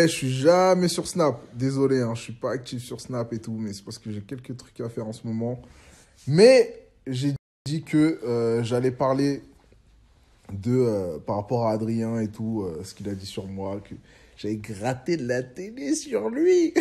Je suis jamais sur Snap. Désolé, hein, je suis pas actif sur Snap et tout, mais c'est parce que j'ai quelques trucs à faire en ce moment. Mais j'ai dit que j'allais parler par rapport à Adrien et tout, ce qu'il a dit sur moi, que j'avais gratté de la télé sur lui.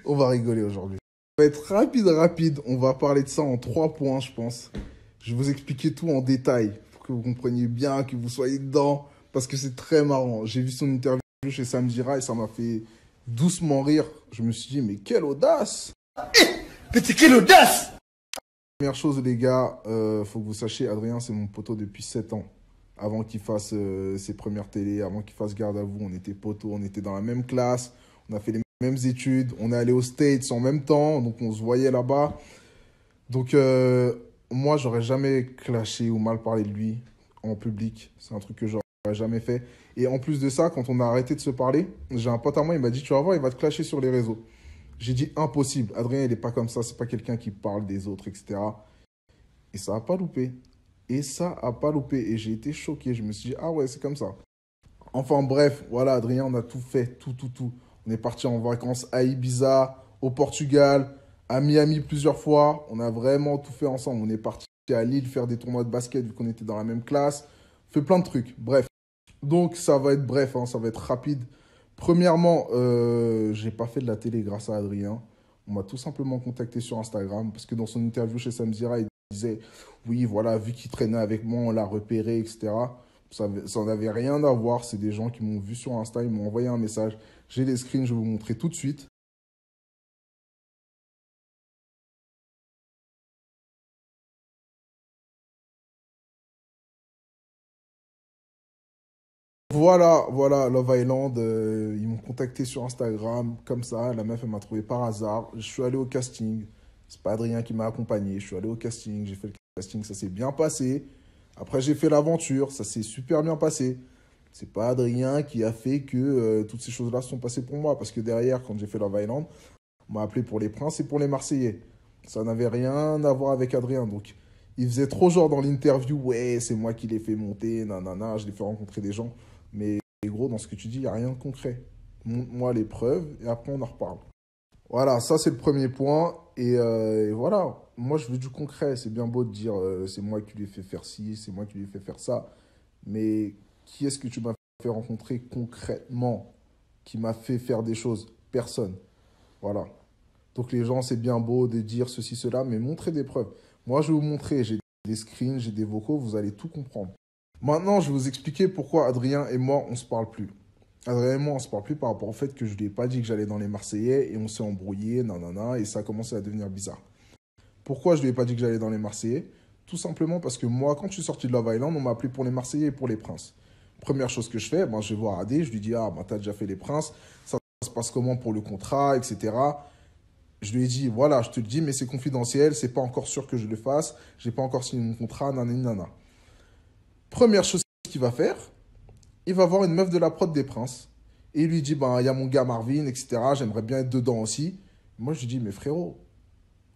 On va rigoler aujourd'hui. Ça va être rapide. On va parler de ça en 3 points, je pense. Je vais vous expliquer tout en détail pour que vous compreniez bien, que vous soyez dedans, parce que c'est très marrant. J'ai vu son interview chez Samdira et ça m'a fait doucement rire. Je me suis dit, mais quelle audace! Mais c'est quelle audace! Première chose, les gars, faut que vous sachiez, Adrien, c'est mon poteau depuis 7 ans. Avant qu'il fasse ses premières télés, avant qu'il fasse garde à vous, on était poteaux, on était dans la même classe, on a fait les mêmes études, on est allé aux States en même temps, donc on se voyait là-bas. Donc, moi, j'aurais jamais clashé ou mal parlé de lui en public. C'est un truc que j'aurais jamais fait. Et en plus de ça, quand on a arrêté de se parler, j'ai un pote à moi, il m'a dit, tu vas voir, il va te clasher sur les réseaux. J'ai dit, impossible. Adrien, il n'est pas comme ça. C'est pas quelqu'un qui parle des autres, etc. Et ça n'a pas loupé. Et j'ai été choqué. Je me suis dit, ah ouais, c'est comme ça. Enfin bref, voilà, Adrien, on a tout fait. Tout. On est parti en vacances à Ibiza, au Portugal, à Miami plusieurs fois. On a vraiment tout fait ensemble. On est parti à Lille faire des tournois de basket vu qu'on était dans la même classe. On fait plein de trucs. Bref. Donc ça va être bref, hein, ça va être rapide. Premièrement, j'ai pas fait de la télé grâce à Adrien. On m'a tout simplement contacté sur Instagram parce que dans son interview chez Samzira, il disait oui, voilà, vu qu'il traînait avec moi, on l'a repéré, etc. Ça n'avait rien à voir. C'est des gens qui m'ont vu sur Insta, ils m'ont envoyé un message. J'ai les screens, je vais vous montrer tout de suite. Voilà, Love Island. Ils m'ont contacté sur Instagram, comme ça. La meuf, elle m'a trouvé par hasard. Je suis allé au casting. C'est pas Adrien qui m'a accompagné. Je suis allé au casting, j'ai fait le casting, ça s'est bien passé. Après, j'ai fait l'aventure, ça s'est super bien passé. C'est pas Adrien qui a fait que toutes ces choses-là se sont passées pour moi. Parce que derrière, quand j'ai fait Love Island, on m'a appelé pour les Princes et pour les Marseillais. Ça n'avait rien à voir avec Adrien. Donc, il faisait trop genre dans l'interview, ouais, c'est moi qui l'ai fait monter, nanana, je l'ai fait rencontrer des gens. Mais gros, dans ce que tu dis, il n'y a rien de concret. Montre-moi les preuves et après on en reparle. Voilà, ça c'est le premier point. Et voilà, moi je veux du concret. C'est bien beau de dire c'est moi qui lui ai fait faire ci, c'est moi qui lui ai fait faire ça. Mais qui est-ce que tu m'as fait rencontrer concrètement qui m'a fait faire des choses? Personne. Voilà. Donc les gens, c'est bien beau de dire ceci, cela, mais montrez des preuves. Moi, je vais vous montrer, j'ai des screens, j'ai des vocaux, vous allez tout comprendre. Maintenant, je vais vous expliquer pourquoi Adrien et moi, on ne se parle plus. Adrien et moi, on ne se parle plus par rapport au fait que je ne lui ai pas dit que j'allais dans les Marseillais et on s'est embrouillé, nanana, et ça a commencé à devenir bizarre. Pourquoi je ne lui ai pas dit que j'allais dans les Marseillais? Tout simplement parce que moi, quand je suis sorti de Love Island, on m'a appelé pour les Marseillais et pour les Princes. Première chose que je fais, ben, je vais voir Adé, je lui dis, ah, ben, t'as déjà fait les Princes, ça se passe comment pour le contrat, etc. Je lui ai dit, voilà, je te le dis, mais c'est confidentiel, c'est pas encore sûr que je le fasse, j'ai pas encore signé mon contrat, nanana. Première chose qu'il va faire, il va voir une meuf de la prod des Princes. Et il lui dit, ben, il y a mon gars Marvin, etc. J'aimerais bien être dedans aussi. Moi, je lui dis, mais frérot,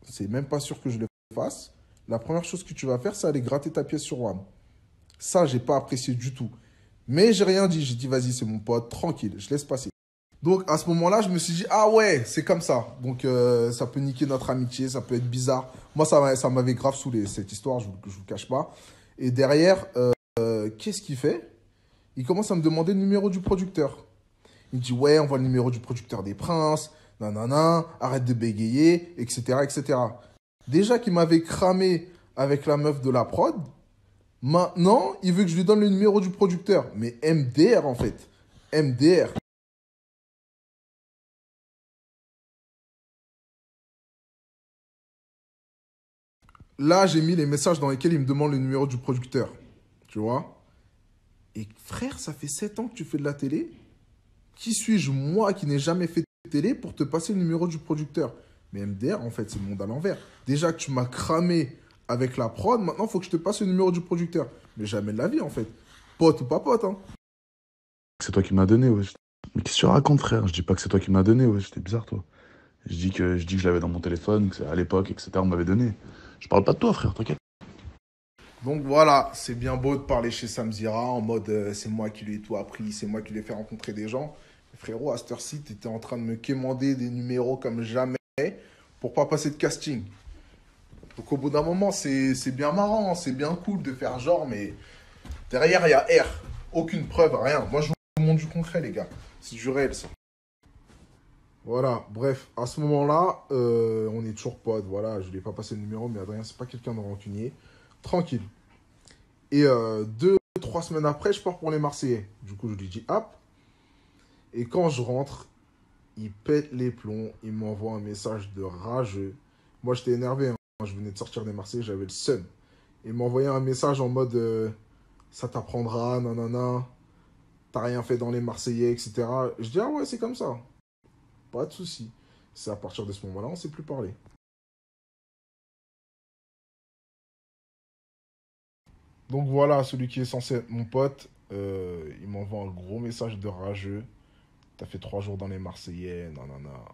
c'est même pas sûr que je le fasse. La première chose que tu vas faire, c'est aller gratter ta pièce sur WAM. Ça, j'ai pas apprécié du tout. Mais j'ai rien dit. J'ai dit, vas-y, c'est mon pote, tranquille, je laisse passer. Donc, à ce moment-là, je me suis dit, ah ouais, c'est comme ça. Donc, ça peut niquer notre amitié, ça peut être bizarre. Moi, ça m'avait grave saoulé, cette histoire, je vous cache pas. Et derrière, qu'est-ce qu'il fait? Il commence à me demander le numéro du producteur. Il me dit, ouais, on voit le numéro du producteur des Princes, nanana, arrête de bégayer, etc., etc. Déjà qu'il m'avait cramé avec la meuf de la prod, maintenant, il veut que je lui donne le numéro du producteur. Mais MDR, en fait. MDR. Là, j'ai mis les messages dans lesquels il me demande le numéro du producteur. Tu vois? Et frère, ça fait 7 ans que tu fais de la télé. Qui suis-je, moi, qui n'ai jamais fait de télé, pour te passer le numéro du producteur? Mais MDR, en fait, c'est le monde à l'envers. Déjà que tu m'as cramé avec la prod, maintenant, il faut que je te passe le numéro du producteur. Mais jamais de la vie, en fait. Pote ou pas pote, hein. C'est toi qui m'as donné, wesh. Mais qu'est-ce que tu racontes, frère? Je dis pas que c'est toi qui m'as donné, wesh. C'était bizarre, toi. Je dis que je l'avais dans mon téléphone, que c'est à l'époque, etc. On m'avait donné. Je parle pas de toi, frère, t'inquiète. Donc voilà, c'est bien beau de parler chez Samzira en mode c'est moi qui lui ai tout appris, c'est moi qui lui ai fait rencontrer des gens. Mais frérot, à cette heure-ci, t'étais en train de me quémander des numéros comme jamais pour pas passer de casting. Donc au bout d'un moment, c'est bien marrant, c'est bien cool de faire genre, mais derrière, il y a R. Aucune preuve, rien. Moi, je vous montre du concret, les gars. C'est du réel, ça. Voilà, bref, à ce moment-là, on est toujours potes, voilà, je lui ai pas passé le numéro, mais Adrien, c'est pas quelqu'un de rancunier. Tranquille. Et 2, 3 semaines après, je pars pour les Marseillais. Du coup, je lui dis hop. Et quand je rentre, il pète les plombs, il m'envoie un message de rageux. Moi, j'étais énervé, hein. Je venais de sortir des Marseillais, j'avais le seum. Il m'envoyait un message en mode ça t'apprendra, nanana, t'as rien fait dans les Marseillais, etc. Je dis ah ouais, c'est comme ça. Pas de souci. C'est à partir de ce moment-là, on ne s'est plus parlé. Donc voilà, celui qui est censé être mon pote, il m'envoie un gros message de rageux. T'as fait 3 jours dans les Marseillais, nanana.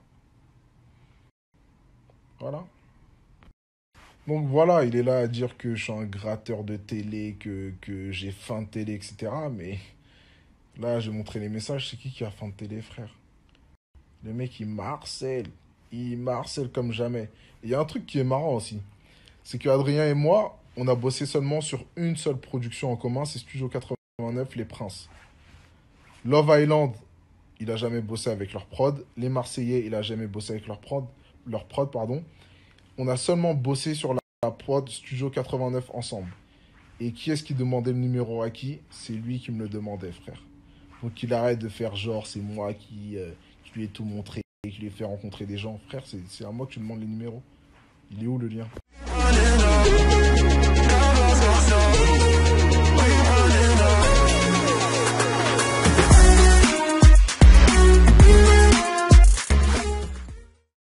Voilà. Donc voilà, il est là à dire que je suis un gratteur de télé, que j'ai faim de télé, etc. Mais là, j'ai montré les messages. C'est qui a faim de télé, frère? Le mec, il marcelle. Il marcelle comme jamais. Il y a un truc qui est marrant aussi. C'est que Adrien et moi, on a bossé seulement sur une seule production en commun, c'est Studio 89, Les Princes. Love Island, il a jamais bossé avec leur prod. Les Marseillais, il a jamais bossé avec leur prod, pardon. On a seulement bossé sur la prod Studio 89 ensemble. Et qui est-ce qui demandait le numéro à qui? C'est lui qui me le demandait, frère. Donc il arrête de faire genre, c'est moi qui lui ai tout montré, qui lui ai fait rencontrer des gens. Frère, c'est à moi que tu demandes les numéros. Il est où le lien?